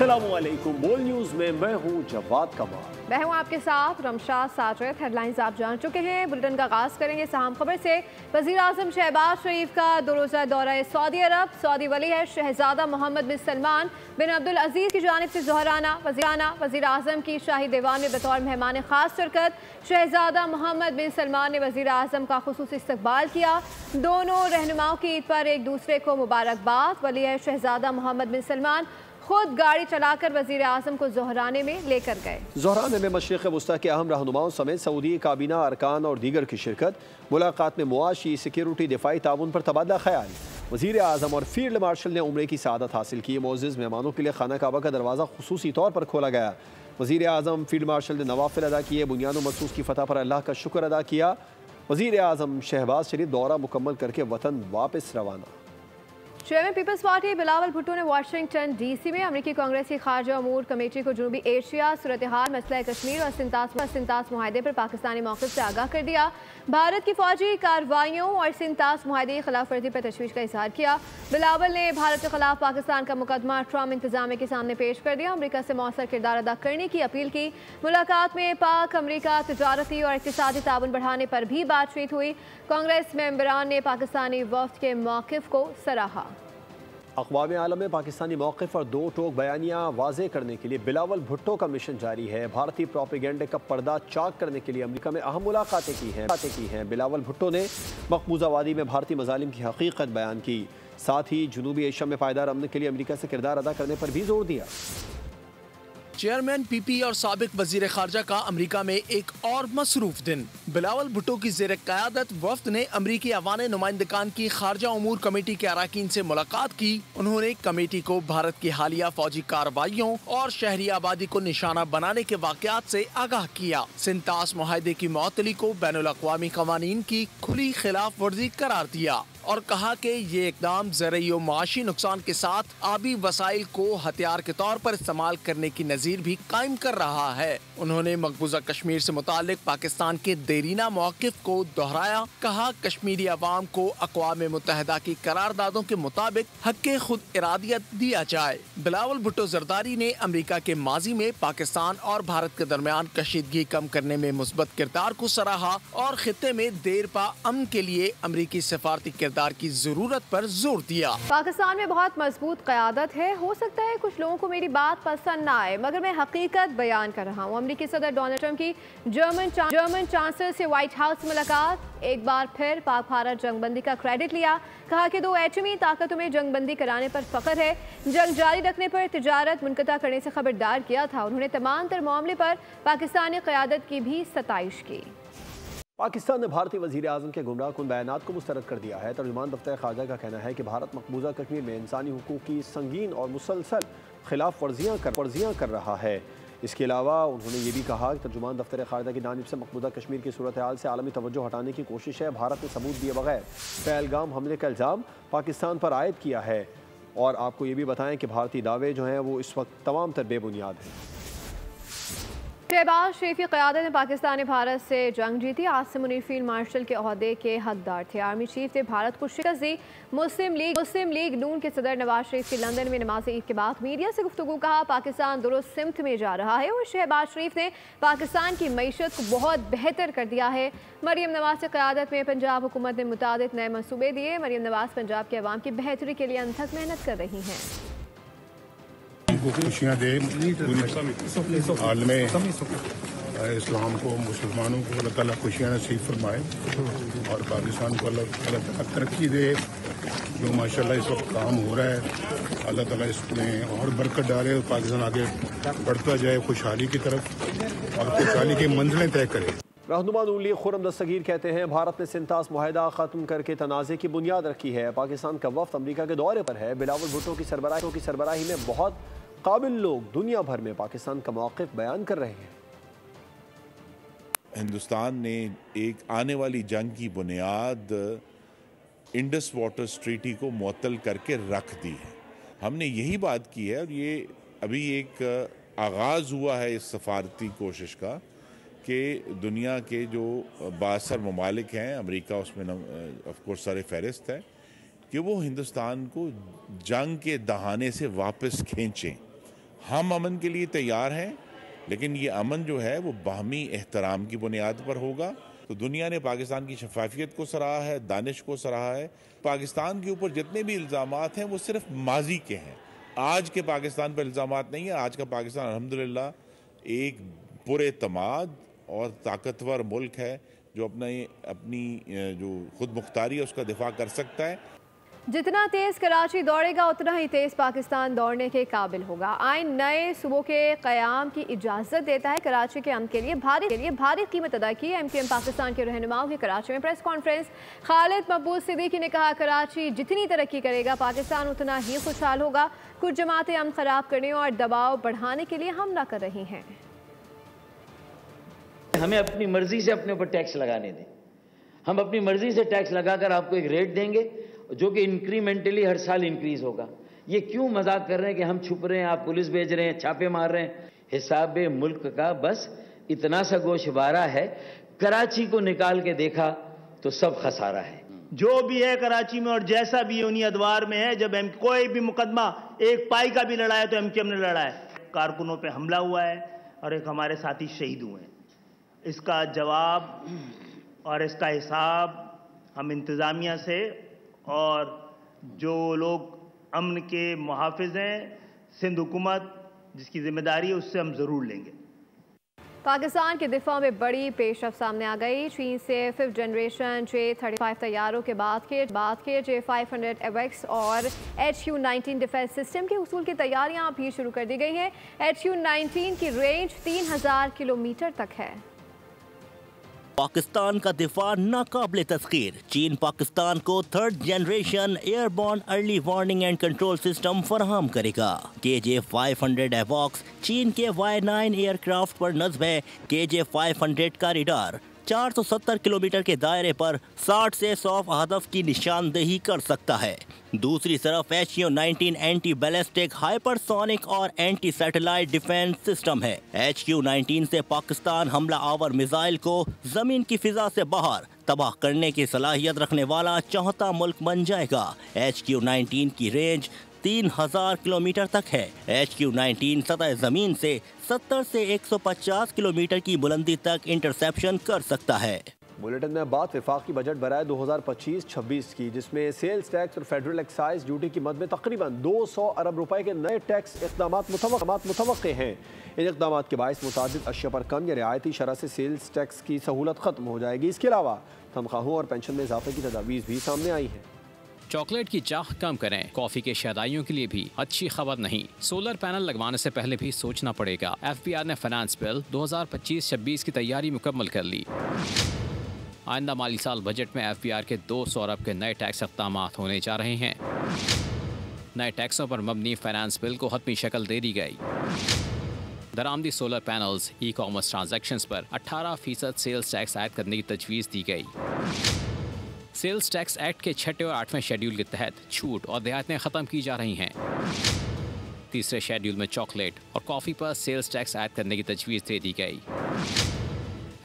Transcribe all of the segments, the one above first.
अस्सलामुअलैकुम। बोल न्यूज़ में मैं हूं जवाद कमाल। मैं हूं आपके साथ रमशाद साजिद। हेडलाइंस आप जान चुके हैं। बुलेटिन का आगाज करेंगे अहम खबर से। वज़ीर आज़म शहबाज शरीफ का 2 रोज़ा दौरा सऊदी अरब। सऊदी वली है शहजादा मोहम्मद बिन सलमान बिन अब्दुल अजीज़ की जानिब से ज़ोहराना वज़ीर आज़म की शाही दीवान में बतौर मेहमान खास शिरकत। शहजादा मोहम्मद बिन सलमान ने वज़ीर आज़म का खुसूसी इस्तकबाल किया। दोनों रहनुमाओं की ईद पर एक दूसरे को मुबारकबाद। वली है शहजादा मोहम्मद बिन सलमान खुद गाड़ी चलाकर वज़ीर आज़म को ज़ोहराने में लेकर गए। ज़ोहराने में मशरिक़ वस्ता के अहम रहनुमाओं समेत सऊदी काबीना अरकान और दीगर की शिरकत। मुलाकात में मुआशी, सिक्योरिटी, दिफाई ताउन पर तबादला ख्याल। वज़ीर आज़म और फील्ड मार्शल ने उम्रे की सआदत हासिल की। मोअज़्ज़िज़ मेहमानों के लिए खाना काबा का दरवाज़ा खुसूसी तौर पर खोला गया। वज़ीर आज़म, फील्ड मार्शल ने नवाफिल अदा किए। बुनियाद मखसूस की फतह पर अल्लाह का शुक्र अदा किया। वज़ीर आज़म शहबाज शरीफ दौरा मुकम्मल करके वतन वापस रवाना। चेयरमैन पीपल्स पार्टी बिलावल भुट्टो ने वाशिंगटन डीसी में अमरीकी कांग्रेस की खारजा अमूर कमेटी को जनूबी एशिया, सूरत हाल, मसला कश्मीर और सिंतास मुआहदे पर पाकिस्तानी मौक़िफ़ से आगाह कर दिया। भारत की फौजी कार्रवाइयों और सिंतास मुआहदे की खिलाफ वर्जी पर तशवीश का इजहार किया। बिलावल ने भारत के खिलाफ पाकिस्तान का मुकदमा ट्रम्प इंतजामिया के सामने पेश कर दिया। अमरीका से मौसर किरदार अदा करने की अपील की। मुलाकात में पाक अमरीका तजारती और इक़्तिसादी ताउन बढ़ाने पर भी बातचीत हुई। कांग्रेस मेंबरान ने पाकिस्तानी वफ़द के मौक़िफ़ को सराहा। अक़वाम आलम में पाकिस्तानी मौक़िफ़ और दो टोक बयानियाँ वाज़े करने के लिए बिलावल भुट्टो का मिशन जारी है। भारतीय प्रोपेगेंडे का पर्दा चाक करने के लिए अमरीका में अहम मुलाकातें की हैं। बिलावल भुट्टो ने मकबूजा वादी में भारतीय मज़ालिम की हकीकत बयान की। साथ ही जनूबी एशिया में पायदार अमन के लिए अमरीका से किरदार अदा करने पर भी जोर दिया। चेयरमैन पीपी और साबिक वजीर खारजा का अमरीका में एक और मसरूफ दिन। बिलावल भुट्टो की जेर क़यादत वफ्द ने अमरीकी अवाने नुमाइंदगान की खारजा उमूर कमेटी के अराकीन से मुलाकात की। उन्होंने कमेटी को भारत की हालिया फौजी कार्रवाइयों और शहरी आबादी को निशाना बनाने के वाक़यात से आगाह किया। सिंतास मुआहदे की मअतली को बैनुल अक़वामी क़वानीन की खुली खिलाफ वर्जी करार दिया और कहा कि ये इक़दाम ज़रई और माशी नुकसान के साथ आबी वसाइल को हथियार के तौर पर इस्तेमाल करने की नज़ीर भी कायम कर रहा है। उन्होंने मकबूजा कश्मीर से मुतालिक पाकिस्तान के देरीना मौक़िफ़ को दोहराया। कहा कश्मीरी अवाम को अक़वाम मुत्तहिदा की करारदादों के मुताबिक हक़ खुद इरादियत दिया जाए। बिलावल भुट्टो जरदारी ने अमरीका के माजी में पाकिस्तान और भारत के दरमियान कशीदगी कम करने में मुस्बत किरदार को सराहा और खित्ते में देर पा अमन के लिए अमरीकी सफारती किरदार की जरूरत पर जोर दिया। पाकिस्तान में बहुत मजबूत क़यादत है। हो सकता है कुछ लोगों को मेरी बात पसंद ना आए, मगर मैं हकीकत बयान कर रहा हूँ। अमरीकी सदर डोनाल्ड ट्रंप की जर्मन चांसलर से व्हाइट हाउस मुलाकात। एक बार फिर पाक भारत जंगबंदी का क्रेडिट लिया। कहा कि 2 एटमी ताकतों में जंगबंदी कराने पर फख्र है। जंग जारी रखने पर तिजारत मुनक़ता करने से खबरदार किया था। उन्होंने तमाम तर मामले पर पाकिस्तानी क़यादत की भी सताइश की। पाकिस्तान ने भारतीय वज़ीर आज़म के गुमराह कुन बयानात को मुस्तरद कर दिया है। तर्जुमान दफ्तर खारजा का कहना है कि भारत मकबूजा कश्मीर में इंसानी हुकूक की संगीन और मुसलसल खिलाफ वर्जियाँ कर रहा है। इसके अलावा उन्होंने ये भी कहा कि तर्जुमान दफ्तर खारजा की जानिब से मकबूजा कश्मीर की सूरत हाल से आलमी तवज्जो हटाने की कोशिश है। भारत ने सबूत दिए बगैर पहलगाम हमले का इल्ज़ाम पाकिस्तान पर आयद किया है। और आपको ये भी बताएं कि भारतीय दावे जो हैं वो इस वक्त तमाम तर बेबुनियाद हैं। शहबाज शरीफ की क़यादत में पाकिस्तान ने भारत से जंग जीती। आज से मुनीर फील्ड मार्शल के ओहदे के हकदार थे। आर्मी चीफ ने भारत को शिकस्त दी। मुस्लिम लीग नून के सदर नवाज शरीफ की लंदन में नमाज ईद के बाद मीडिया से गुफ्तगू। कहा पाकिस्तान दुरुस्त सिमत में जा रहा है और शहबाज शरीफ ने पाकिस्तान की मईशत को बहुत बेहतर कर दिया है। मरियम नवाज की क़यादत में पंजाब हुकूमत ने मुतादिद नए मनसूबे दिए। मरियम नवाज पंजाब के अवाम की बेहतरी के लिए अनथक मेहनत कर रही हैं। खुशियाँ दे आलम इस्लाम को, मुसलमानों को अल्लाह ताला खुशियाँ नसीब फरमाए और पाकिस्तान को अल्लाह ताला तरक्की दे। जो माशाल्लाह इस वक्त काम हो रहा है अल्लाह ताला इसमें और बरकत डाले और पाकिस्तान आगे बढ़ता जाए खुशहाली की तरफ और खुशहाली की मंजिलें तय करे। रहनुमा नून लीग खुर्रम दस्तगीर कहते हैं भारत ने सिंतास मुआहदा ख़त्म करके तनाज़े की बुनियाद रखी है। पाकिस्तान का वफ़द अमरीका के दौरे पर है। बिलावल भुट्टो की सरबराही में बहुत काबिल लोग दुनिया भर में पाकिस्तान का मौक़िफ़ बयान कर रहे हैं। हिंदुस्तान ने एक आने वाली जंग की बुनियाद इंडस वाटर ट्रीटी को मुअत्तल करके रख दी है। हमने यही बात की है और ये अभी एक आगाज़ हुआ है इस सफारती कोशिश का कि दुनिया के जो बासर ममालिक हैं, अमेरिका उसमें ऑफकोर्स सर फहरिस्त है, कि वो हिंदुस्तान को जंग के दहाने से वापस खींचें। हम अमन के लिए तैयार हैं, लेकिन ये अमन जो है वो बाहमी एहतराम की बुनियाद पर होगा। तो दुनिया ने पाकिस्तान की शफाफियत को सराहा है, दानिश को सराहा है। पाकिस्तान के ऊपर जितने भी इल्ज़ामात हैं वो सिर्फ माजी के हैं, आज के पाकिस्तान पर इल्ज़ामात नहीं है। आज का पाकिस्तान अल्हम्दुलिल्लाह एक पुरएतमाद और ताकतवर मुल्क है जो अपनी जो खुद मुख्तारी है उसका दिफा कर सकता है। जितना तेज कराची दौड़ेगा उतना ही तेज पाकिस्तान दौड़ने के काबिल होगा। आइन नए सूबों के क़याम की इजाज़त देता है। कराची के अमन के लिए भारी कीमत अदा की। MQM पाकिस्तान के रहनुमाओं की कराची में प्रेस कॉन्फ्रेंस। खालिद मकबूल सिद्दीकी ने कहा, कराची जितनी तरक्की करेगा पाकिस्तान उतना ही खुशहाल होगा। कुछ जमातें अमन ख़राब करने और दबाव बढ़ाने के लिए हमला कर रही हैं। हमें अपनी मर्जी से अपने ऊपर टैक्स लगाने दें। हम अपनी मर्जी से टैक्स लगाकर आपको एक रेट देंगे जो कि इंक्रीमेंटली हर साल इंक्रीज होगा। ये क्यों मजाक कर रहे हैं कि हम छुप रहे हैं, आप पुलिस भेज रहे हैं, छापे मार रहे हैं। हिसाब मुल्क का बस इतना सा गोशवारा है। कराची को निकाल के देखा तो सब खसारा है। जो भी है कराची में और जैसा भी उन्हीं अदवार में है, जब कोई भी मुकदमा एक पाई का भी लड़ा है तो MQM ने लड़ा है। कारकुनों पे हमला हुआ है और एक हमारे साथी शहीद हुए हैं। इसका जवाब और इसका हिसाब हम इंतज़ामिया से और जो लोग अमन के मुहाफिज हैं, सिंध हुकूमत जिसकी जिम्मेदारी है, उससे हम ज़रूर लेंगे। पाकिस्तान के दिफा में बड़ी पेशरफ सामने आ गई। चीन से 5th जनरेशन J-35 तैयारों के बाद के J-500 AWACS और HQ-19 डिफेंस सिस्टम के उसूल की तैयारियां भी शुरू कर दी गई हैं। HQ-19 की रेंज 3000 किलोमीटर तक है। पाकिस्तान का दिफा नाकाबिले तस्खीर। चीन पाकिस्तान को 3rd generation airborne early warning and control system फराहम करेगा। KJ-500 AWACS चीन के Y-9 एयरक्राफ्ट पर नस्ब है। KJ-500 का रडार 470 किलोमीटर के दायरे पर 60 से 100 हदफ की निशानदेही कर सकता है। दूसरी तरफ HQ-19 एंटी बैलिस्टिक हाइपरसोनिक और एंटी सैटेलाइट डिफेंस सिस्टम है। HQ-19 से पाकिस्तान हमला आवर मिसाइल को जमीन की फिजा से बाहर तबाह करने की सलाहियत रखने वाला चौथा मुल्क बन जाएगा। HQ-19 की रेंज 3000 किलोमीटर तक है। HQ-19 सतह जमीन से 70 से 150 किलोमीटर की बुलंदी तक इंटरसेप्शन कर सकता है। बुलेटिन में बात वफाकी बजट बराए 2025-26 की, जिसमें सेल्स टैक्स और फेडरल एक्साइज ड्यूटी की मद में तकरीबन 200 अरब रुपए के नए टैक्स इक़दाम मुतवक्के हैं। इन इक़दाम के बायस मुतादिद अशिया पर कम या रियायती शरह से सेल्स टैक्स की सहूलत ख़त्म हो जाएगी। इसके अलावा तनख्वाहों और पेंशन में इजाफे की तजावीज़ भी सामने आई हैं। चॉकलेट की चाह कम करें, कॉफी के शहदाइयों के लिए भी अच्छी खबर नहीं। सोलर पैनल लगवाने से पहले भी सोचना पड़ेगा। FBR ने फाइनेंस बिल 2025-26 की तैयारी मुकम्मल कर ली। आइंदा माली साल बजट में FBR के 200 अरब के नए टैक्स इक़दाम होने जा रहे हैं। नए टैक्सों पर मबनी फाइनेंस बिल को हतमी शक्ल दे दी गई। दरामदी सोलर पैनल्स, ई-कॉमर्स ट्रांजैक्शंस पर 18% सेल्स टैक्स ऐड करने की तजवीज़ दी गई। सेल्स टैक्स एक्ट के 6ठे और 8वें शेड्यूल के तहत छूट और रियायतें ख़त्म की जा रही हैं। तीसरे शेड्यूल में चॉकलेट और कॉफ़ी पर सेल्स टैक्स ऐड करने की तजवीज़ दे दी गई।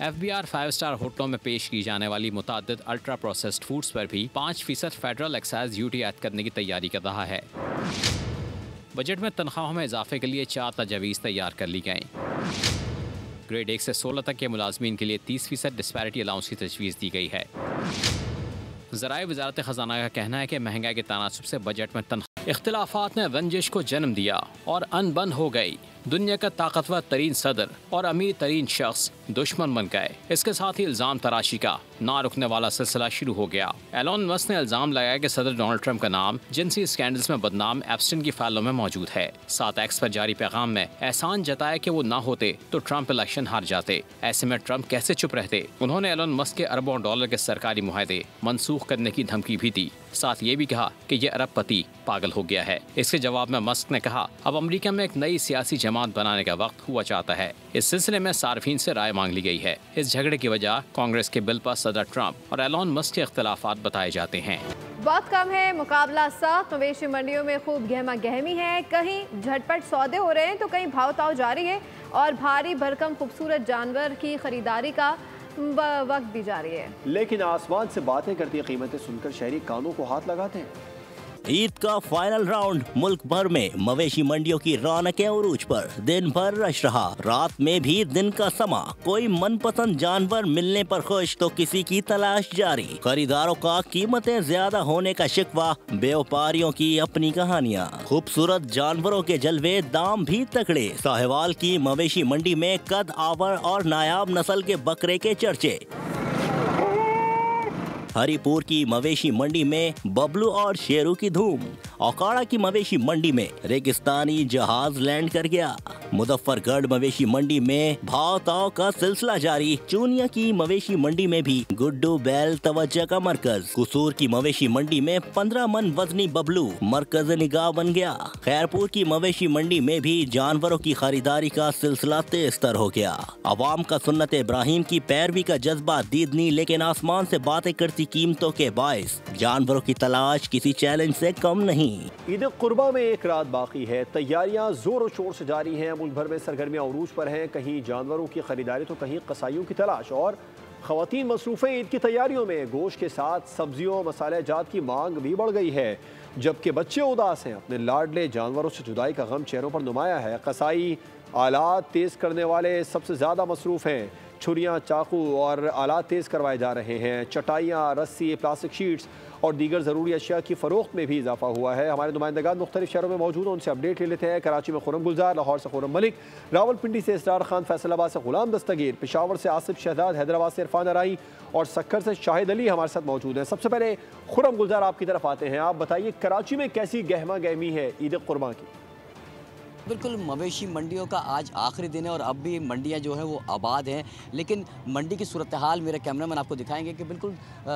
FBR 5 स्टार होटलों में पेश की जाने वाली मुतादिद अल्ट्रा प्रोसेस्ड फूड्स पर भी 5% फेडरल एक्साइज ड्यूटी ऐड करने की तैयारी कर रहा है। बजट में तनख्वाहों में इजाफे के लिए 4 तजवीज़ तैयार कर ली गई। ग्रेड 1 से 16 तक के मुलाजमीन के लिए 30% डिस्पैरिटी अलाउंस की तजवीज़ दी गई है। ज़राए वज़ारत ख़जाना का कहना है कि महंगाई के तनासुब से बजट में तनख्वाह इख्तिलाफात ने रंजिश को जन्म दिया और अनबन हो गई। दुनिया का ताकतवर तरीन सदर और अमीर तरीन शख्स दुश्मन बन गए। इसके साथ ही इल्ज़ाम तराशी का ना रुकने वाला सिलसिला शुरू हो गया। एलोन मस्क ने इल्ज़ाम लगाया कि सदर डोनाल्ड ट्रंप का नाम जिनसी स्कैंडल्स में बदनाम एप्स्टाइन की फाइलों में मौजूद है। 7X पर जारी पैगाम में एहसान जताया कि वो ना होते तो ट्रंप इलेक्शन हार जाते। ऐसे में ट्रंप कैसे चुप रहते। उन्होंने एलोन मस्क के अरबों डॉलर के सरकारी मुआहदे मनसूख करने की धमकी भी दी। साथ ये भी कहा कि ये अरबपति पागल हो गया है। इसके जवाब में मस्क ने कहा, अब अमेरिका में एक नई सियासी जमात बनाने का वक्त हुआ चाहता है। इस सिलसिले में सार्फिन से राय मांग ली गई है। इस झगड़े की वजह कांग्रेस के बिल पर सदर ट्रंप और एलोन मस्क के इख्तिलाफात बताए जाते हैं। बहुत कम है, मुकाबला सख्त। मवेशी मंडियों में खूब गहमा गहमी है। कहीं झटपट सौदे हो रहे हैं तो कहीं भाव ताव जारी है और भारी भरकम खूबसूरत जानवर की खरीदारी का वक्त भी जारी है। लेकिन आसमान से बातें करती कीमतें सुनकर शहरी कानों को हाथ लगाते हैं। ईद का फाइनल राउंड मुल्क भर में मवेशी मंडियों की रौनकें उरूज पर। दिन भर रश रहा। रात में भी दिन का समा। कोई मनपसंद जानवर मिलने पर खुश तो किसी की तलाश जारी। खरीदारों का कीमतें ज्यादा होने का शिकवा, व्यापारियों की अपनी कहानियाँ। खूबसूरत जानवरों के जलवे, दाम भी तगड़े। साहिवाल की मवेशी मंडी में कद आवर और नायाब नस्ल के बकरे के चर्चे। हरिपुर की मवेशी मंडी में बबलू और शेरू की धूम। औकाड़ा की मवेशी मंडी में रेगिस्तानी जहाज लैंड कर गया। मुजफ्फरगढ़ मवेशी मंडी में भाव ताव का सिलसिला जारी। चूनिया की मवेशी मंडी में भी गुड्डू बैल तवज्जो का मरकज। कुसूर की मवेशी मंडी में 15 मन वजनी बबलू मरकज निगाह बन गया। खैरपुर की मवेशी मंडी में भी जानवरों की खरीदारी का सिलसिला तेज तर हो गया। अवाम का सुन्नत इब्राहिम की पैरवी का जज्बा दीदनी, लेकिन आसमान से बातें करती कीमतों के बायस जानवरों की तलाश किसी चैलेंज से कम नहीं। ईद कुर्बा में एक रात बाकी है। तैयारियां जोरों शोर से जारी हैं। मुल्क भर में सरगर्मियां उरूज पर हैं। कहीं जानवरों की खरीदारी तो कहीं कसाईयों की तलाश। और खवातीन मसरूफ़ ईद की तैयारियों में गोश्त के साथ सब्जियों मसाले जात की मांग भी बढ़ गई है। जबकि बच्चे उदास हैं। अपने लाडले जानवरों से जुदाई का गम चेहरों पर नुमाया है। कसाई आलात तेज करने वाले सबसे ज़्यादा मसरूफ़ हैं। छुरियाँ, चाकू और आलात तेज़ करवाए जा रहे हैं। चटाइयाँ, रस्सी, प्लास्टिक शीट्स और दीगर ज़रूरी अशिया की फ़रोख्त में भी इजाफा हुआ है। हमारे नुमाइंदगान मुख्तलिफ शहरों में मौजूद हैं, उनसे अपडेट ले लेते हैं। कराची में खुरम गुलजार, लाहौर से खुरम मलिक, रावलपिंडी से इसरार खान, फैसलाबाद से गुलाम दस्तगीर, पेशावर से आसिफ शहजाद, हैदराबाद से इरफान अराई और सक्कर से शाहिद अली हमारे साथ मौजूद हैं। सबसे पहले खुरम गुलजार, आपकी तरफ आते हैं। आप बताइए, कराची में कैसी गहमा गहमी है ईद कुर्बान की? बिल्कुल, मवेशी मंडियों का आज आखिरी दिन है और अब भी मंडियां जो हैं वो आबाद हैं, लेकिन मंडी की सूरत हाल मेरे कैमरामैन आपको दिखाएंगे कि बिल्कुल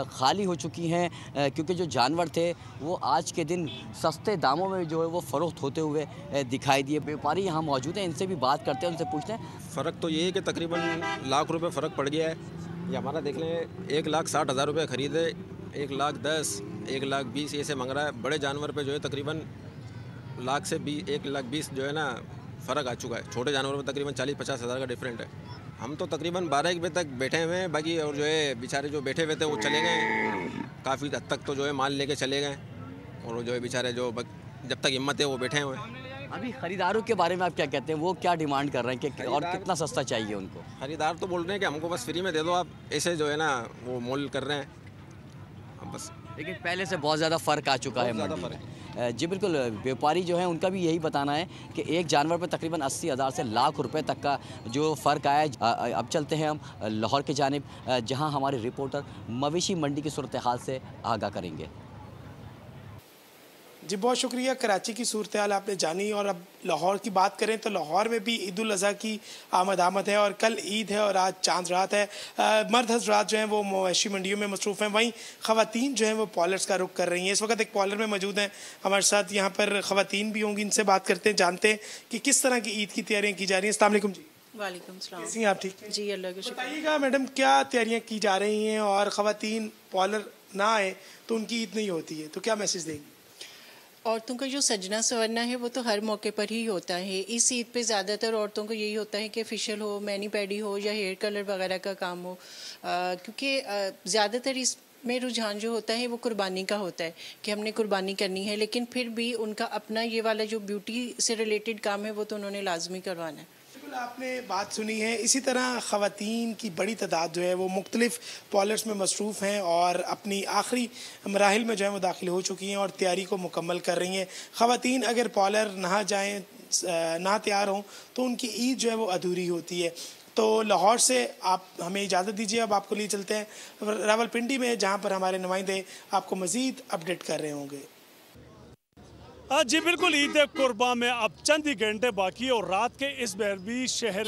खाली हो चुकी हैं, क्योंकि जो जानवर थे वो आज के दिन सस्ते दामों में जो है वो फ़रोख्त होते हुए दिखाई दिए। व्यापारी यहाँ मौजूद हैं, इनसे भी बात करते हैं, उनसे पूछते हैं। फ़र्क तो ये है कि तकरीबन लाख रुपये फ़र्क पड़ गया है। ये हमारा देख लें, 1,60,000 रुपये ख़रीदे, 1,10,000, 1,20,000 ऐसे मंग रहा है। बड़े जानवर पे जो है तकरीबन लाख से 1,20,000 जो है ना फ़र्क आ चुका है। छोटे जानवरों में तकरीबन 40-50 हज़ार का डिफरेंट है। हम तो तकरीबन 12 बजे तक बैठे हुए हैं, बाकी और जो है बेचारे जो बैठे हुए थे वो चले गए। काफ़ी हद तक तो जो है माल लेके चले गए, और जो है बेचारे जो जब तक हिम्मत है वो बैठे हुए हैं। अभी ख़रीदारों के बारे में आप क्या कहते हैं? वो क्या डिमांड कर रहे हैं कि और कितना सस्ता चाहिए उनको? ख़रीदार तो बोल रहे हैं कि हमको बस फ्री में दे दो आप, ऐसे जो है ना वो मोल कर रहे हैं बस। लेकिन पहले से बहुत ज़्यादा फ़र्क आ चुका है मंडी में। जी बिल्कुल, व्यापारी जो है उनका भी यही बताना है कि एक जानवर पर तकरीबन 80,000 से लाख रुपए तक का जो फ़र्क आया है। अब चलते हैं हम लाहौर की जानिब, जहां हमारे रिपोर्टर मवेशी मंडी की सूरत हाल से आगाह करेंगे। जी बहुत शुक्रिया। कराची की सूरत हाल आपने जानी, और अब लाहौर की बात करें तो लाहौर में भी ईद उल अज़हा की आमद है और कल ईद है और आज चांद रात है। मर्द हज़रात जो हैं वो मवेशी मंडियों में मसरूफ़ हैं, वहीं ख़वातीन जो हैं वो पॉलर्स का रुख कर रही हैं। इस वक्त एक पॉलर में मौजूद हैं हमारे साथ, यहाँ पर ख़वातीन भी होंगी, इनसे बात करते हैं, जानते हैं कि किस तरह की ईद की तैयारियाँ की जा रही हैं। अस्सलाम वालेकुम जी। वालेकुम सलाम। कैसी हैं आप? ठीक जी, अल्लाह का शुक्र। बताइएगा मैडम, क्या तैयारियाँ की जा रही हैं, और ख़वातीन पॉलर ना आए तो उनकी ईद नहीं होती है, तो क्या मैसेज देंगी? औरतों का जो सजना संवरना है वो तो हर मौके पर ही होता है। इस ईद पे ज़्यादातर औरतों को यही होता है कि फेशियल हो, मैनी पैडी हो या हेयर कलर वगैरह का काम हो, क्योंकि ज़्यादातर इस में रुझान जो होता है वो कुर्बानी का होता है कि हमने कुर्बानी करनी है, लेकिन फिर भी उनका अपना ये वाला जो ब्यूटी से रिलेटेड काम है वो तो उन्होंने लाजमी करवाना है। आपने बात सुनी है। इसी तरह ख़वातीन की बड़ी तादाद जो है वो मुख्तलिफ पॉलर्स में मसरूफ़ हैं और अपनी आखिरी मराहिल में जो है वो दाखिल हो चुकी हैं और तैयारी को मुकम्मल कर रही हैं। ख़वातीन अगर पॉलर ना जाएँ, ना तैयार हों, तो उनकी ईद जो है वो अधूरी होती है। तो लाहौर से आप हमें इजाज़त दीजिए, अब आपको लिए चलते हैं रावलपिंडी में, जहाँ पर हमारे नुमाइंदे आपको मज़ीद अपडेट कर रहे होंगे। जी बिल्कुल, ईद कुर्बान में अब चंद ही घंटे बाकी है और रात के इस बार भी शहर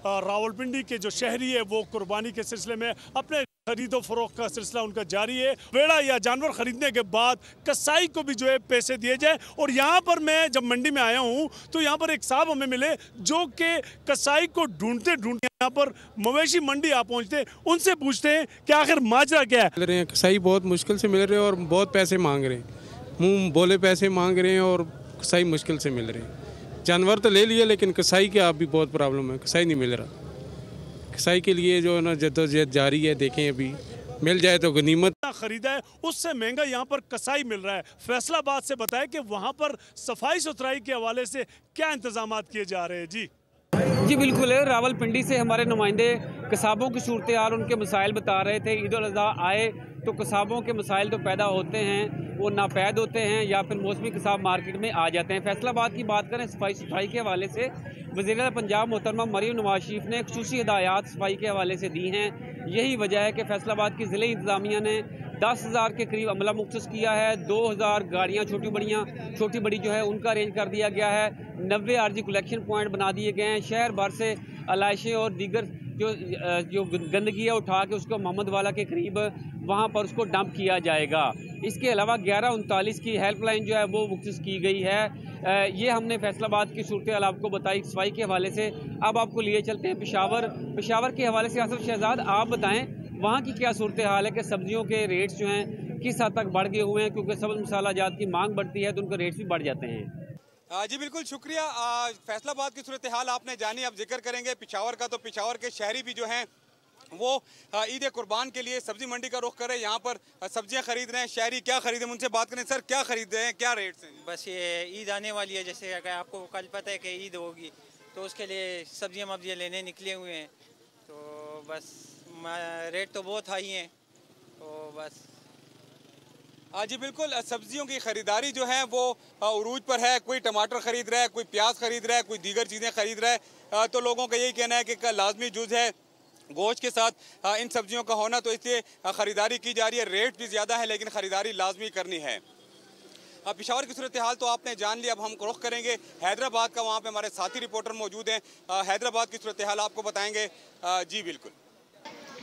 रावलपिंडी के जो शहरी है वो कुर्बानी के सिलसिले में अपने खरीदो फरोख्त का सिलसिला उनका जारी है। वेड़ा या जानवर खरीदने के बाद कसाई को भी जो है पैसे दिए जाए। और यहाँ पर मैं जब मंडी में आया हूँ तो यहाँ पर एक साहब हमें मिले जो कि कसाई को ढूंढते ढूंढते यहाँ पर मवेशी मंडी आ पहुँचते, उनसे पूछते हैं कि आखिर माजरा क्या है। मिल रहे हैं कसाई बहुत मुश्किल से मिल रहे हैं और बहुत पैसे मांग रहे हैं, मुँह बोले पैसे मांग रहे हैं और कसाई मुश्किल से मिल रहे हैं। जानवर तो ले लिए लेकिन कसाई के आप भी बहुत प्रॉब्लम है, कसाई नहीं मिल रहा। कसाई के लिए जो है ना जद्दोजहद जारी है, देखें अभी मिल जाए तो गनीमत। खरीदा है उससे महंगा यहाँ पर कसाई मिल रहा है। फैसलाबाद से बताएं कि वहाँ पर सफाई सुथराई के हवाले से क्या इंतजाम किए जा रहे हैं। जी बिल्कुल है। रावलपिंडी से हमारे नुमाइंदे कसाबों की सूरत हाल, उनके मसाइल बता रहे थे। ईद उल अज़हा आए तो कसाबों के मसाइल तो पैदा होते हैं, वो नापैद होते हैं या फिर मौसमी कसाब मार्केट में आ जाते हैं। फैसलाबाद की बात करें सफाई सुथराई के हवाले से, वज़ीर पंजाब मोहतरमा मरीम नवाज शरीफ ने खुसूसी हिदायत सफाई के हवाले से दी हैं। यही वजह है कि फैसलाबाद की ज़िले इंतज़ामिया ने 10,000 के करीब अमला मुख्तस किया है। 2,000 गाड़ियाँ छोटी बड़ी जो है उनका अरेंज कर दिया गया है। 90 आरजी कलेक्शन पॉइंट बना दिए गए हैं। शहर भर से अलाइशें और दीगर जो गंदगी है उठा के उसको मोहम्मद वाला के करीब वहाँ पर उसको डंप किया जाएगा। इसके अलावा 1139 की हेल्पलाइन जो है वो मुख्तस की गई है। ये हमने फैसलाबाद की सूरत हाल आपको बताई सफाई के हवाले से। अब आपको लिए चलते हैं पेशावर के हवाले से। आसिफ शहजाद, आप बताएं वहाँ की क्या सूरत हाल है कि सब्जियों के रेट्स जो हैं किस हद तक बढ़ गए हुए हैं, क्योंकि सब्ज़ मसाला जात की मांग बढ़ती है तो उनके रेट्स भी बढ़ जाते हैं। जी बिल्कुल शुक्रिया। फैसलाबाद की सूरत हाल आपने जानी, अब जिक्र करेंगे पिशावर का। तो पिशावर के शहरी भी जो हैं वो ईद कुर्बान के लिए सब्जी मंडी का रुख करें, यहाँ पर सब्जियां खरीद रहे हैं। शहरी क्या खरीदें, उनसे बात करें। सर क्या खरीद रहे हैं, क्या रेट्स हैं? बस ये ईद आने वाली है, जैसे अगर आपको कल पता है कि ईद होगी तो उसके लिए सब्जियां लेने निकले हुए हैं। तो बस रेट तो बहुत हाई हैं, तो बस जी बिल्कुल। सब्जियों की ख़रीदारी जो है वो उरूज पर है। कोई टमाटर ख़रीद रहा है, कोई प्याज ख़रीद रहा है, कोई दीगर चीज़ें ख़रीद रहा है। तो लोगों का यही कहना है कि लाजमी जुज़ है गोश्त के साथ इन सब्जियों का होना, तो इसलिए ख़रीदारी की जा रही है। रेट भी ज़्यादा है लेकिन ख़रीदारी लाजमी करनी है। पेशावर की सूरत हाल तो आपने जान लिया। अब हम रुख करेंगे हैदराबाद का, वहाँ पे हमारे साथी रिपोर्टर मौजूद हैं। हैदराबाद की सूरत हाल आपको बताएंगे। जी बिल्कुल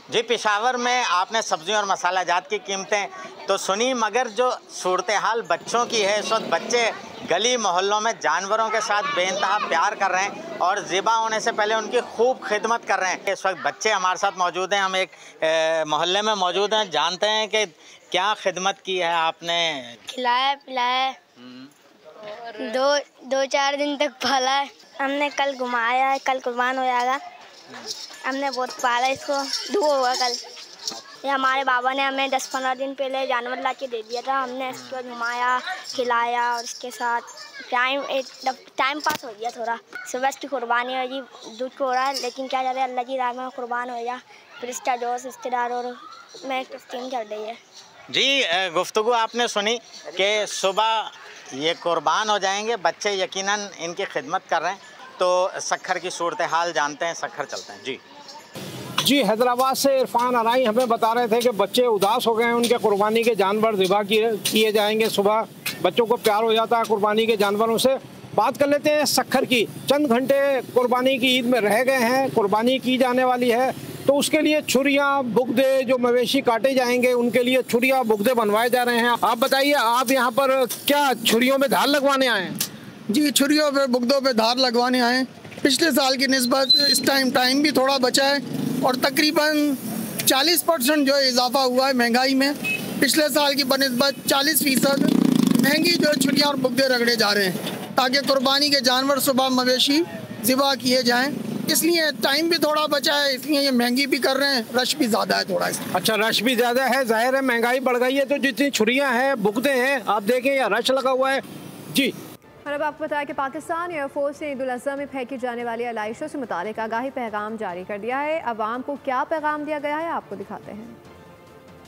जी, पेशावर में आपने सब्जियों और मसाला जात की कीमतें तो सुनी, मगर जो सूरत हाल बच्चों की है, इस वक्त बच्चे गली मोहल्लों में जानवरों के साथ बेइंतहा प्यार कर रहे हैं और ज़िबा होने से पहले उनकी खूब खिदमत कर रहे हैं। इस वक्त बच्चे हमारे साथ मौजूद हैं। हम एक मोहल्ले में मौजूद हैं, जानते हैं कि क्या खिदमत की है आपने। खिलाया पिलाया, दो चार दिन तक पाला है हमने। कल घुमाया है, कल कुर्बान हो जाएगा। हमने बहुत पाला इसको, दो होगा कल। ये हमारे बाबा ने हमें 10-15 दिन पहले जानवर ला के दे दिया था। हमने इसके बाद घुमाया, खिलाया और इसके साथ टाइम पास हो गया थोड़ा। सुबह इसकी कुर्बानी हो जी, दूध को हो रहा है, लेकिन क्या जा रहा है अल्लाह की राह में कुर्बान हो गया। फिर इसका दोस्त रिश्तेदार और मैं तस्लीम कर रही है। जी गुफ्तगू आपने सुनी कि सुबह ये कुर्बान हो जाएंगे, बच्चे यकीनन इनकी खिदमत कर रहे हैं। तो सखर की सूरत हाल जानते हैं, सखर चलते हैं। जी हैदराबाद से इरफान अराई हमें बता रहे थे कि बच्चे उदास हो गए हैं, उनके कुर्बानी के जानवर ज़िबा किए जाएंगे। सुबह बच्चों को प्यार हो जाता है कुर्बानी के जानवरों से। बात कर लेते हैं सखर की। चंद घंटे कुर्बानी की ईद में रह गए हैं, कुर्बानी की जाने वाली है, तो उसके लिए छुरियाँ बुगदे, जो मवेशी काटे जाएंगे उनके लिए छुरियाँ बुगदे बनवाए जा रहे हैं। आप बताइए, आप यहाँ पर क्या छुरियों में धार लगवाने आए हैं? जी, छुरियों पे बुगदों पे धार लगवाने आए। पिछले साल की निस्बत इस टाइम भी थोड़ा बचा है और तकरीबन 40% जो इजाफा हुआ है महंगाई में। पिछले साल की बनिस्बत 40% महंगी जो छुरियाँ और बुगदे रगड़े जा रहे हैं ताकि कुर्बानी के जानवर सुबह मवेशी ज़िबा किए जाएं। इसलिए टाइम भी थोड़ा बचा है, इसलिए ये महंगी भी कर रहे हैं। रश भी ज़्यादा है थोड़ा। अच्छा, रश भी ज़्यादा है, जाहिर है महंगाई बढ़ गई है। तो जितनी छुरियाँ हैं, बुगदे हैं, आप देखें या रश लगा हुआ है। जी, और अब आपको बताया कि पाकिस्तान एयरफोर्स ने ईद उल अज़हा में फेंकी जाने वाली अलाइशों से मुतालिक आगाही पैगाम जारी कर दिया है। अवाम को क्या पैगाम दिया गया है आपको दिखाते हैं।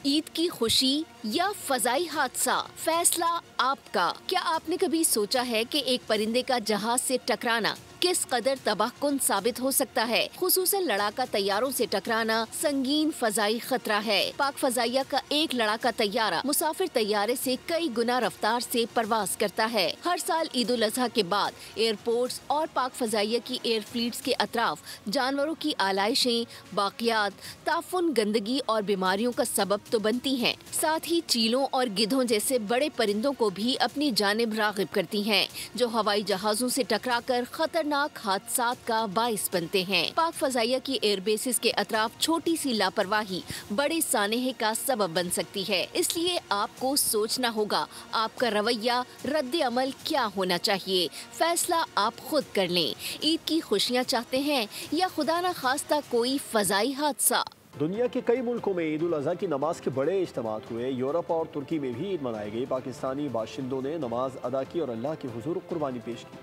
ईद की खुशी या फजाई हादसा, फैसला आपका। क्या आपने कभी सोचा है कि एक परिंदे का जहाज से टकराना किस कदर तबाहकुन साबित हो सकता है? खुसूसन लड़ाका तैयारों से टकराना संगीन फजाई खतरा है। पाक फजाइया का एक लड़ाका तैयारा मुसाफिर तैयारे से कई गुना रफ्तार से परवाज करता है। हर साल ईद उल अज़हा के बाद एयरपोर्ट्स और पाक फजाइया की एयर फ्लीट्स के अतराफ जानवरों की आलाइशें, बाकियात, ताफुन, गंदगी और बीमारियों का सबब तो बनती हैं, साथ ही चीलों और गिद्धों जैसे बड़े परिंदों को भी अपनी जानिब रागिब करती हैं, जो हवाई जहाजों से टकराकर खतरनाक हादसात का बाइस बनते हैं। पाक फजाइया की एयर बेसिस के अतराफ छोटी सी लापरवाही बड़े सानेहे का सबब बन सकती है। इसलिए आपको सोचना होगा आपका रवैया, रद्द अमल क्या होना चाहिए। फैसला आप खुद कर लें। ईद की खुशियाँ चाहते हैं या खुदा न खास्ता कोई फजाई हादसा? दुनिया के कई मुल्कों में ईद उल अज़हा की नमाज के बड़े इज्तिमात हुए। यूरोप और तुर्की में भी ईद मनाई गई। पाकिस्तानी बाशिंदों ने नमाज अदा की और अल्लाह के हुजूर कुर्बानी पेश की।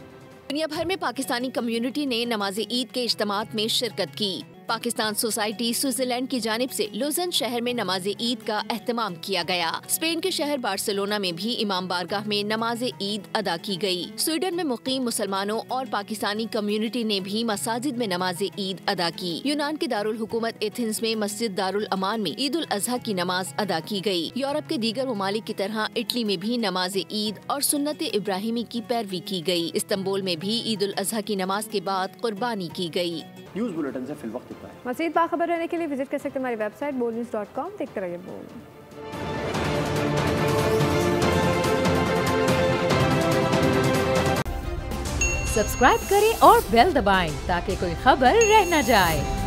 दुनिया भर में पाकिस्तानी कम्युनिटी ने नमाज ईद के इज्तिमात में शिरकत की। पाकिस्तान सोसाइटी स्विट्जरलैंड की जानिब से लुजन शहर में नमाज ईद का एहतमाम किया गया। स्पेन के शहर बार्सिलोना में भी इमाम बारगाह में नमाज ईद अदा की गई। स्वीडन में मुकीम मुसलमानों और पाकिस्तानी कम्युनिटी ने भी मसाजिद में नमाज ईद अदा की। यूनान के दारुल हुकूमत एथेंस में मस्जिद दारुल अमान में ईद उल अजहा की नमाज अदा की गई। यूरोप के दीगर ममालिक की तरह इटली में भी नमाज ईद और सुन्नत इब्राहिमी की पैरवी की गई। इस्तांबुल में भी ईद उल अजहा की नमाज के बाद कुर्बानी की गई। न्यूज़ बुलेटिन से फिलवक्त इतना है। मज़ीद बाखबर रहने के लिए विजिट कर सकते हैं हमारी वेबसाइट boldnews.com। देखते रहिए बोल। सब्सक्राइब करें और बेल दबाएं ताकि कोई खबर रह न जाए।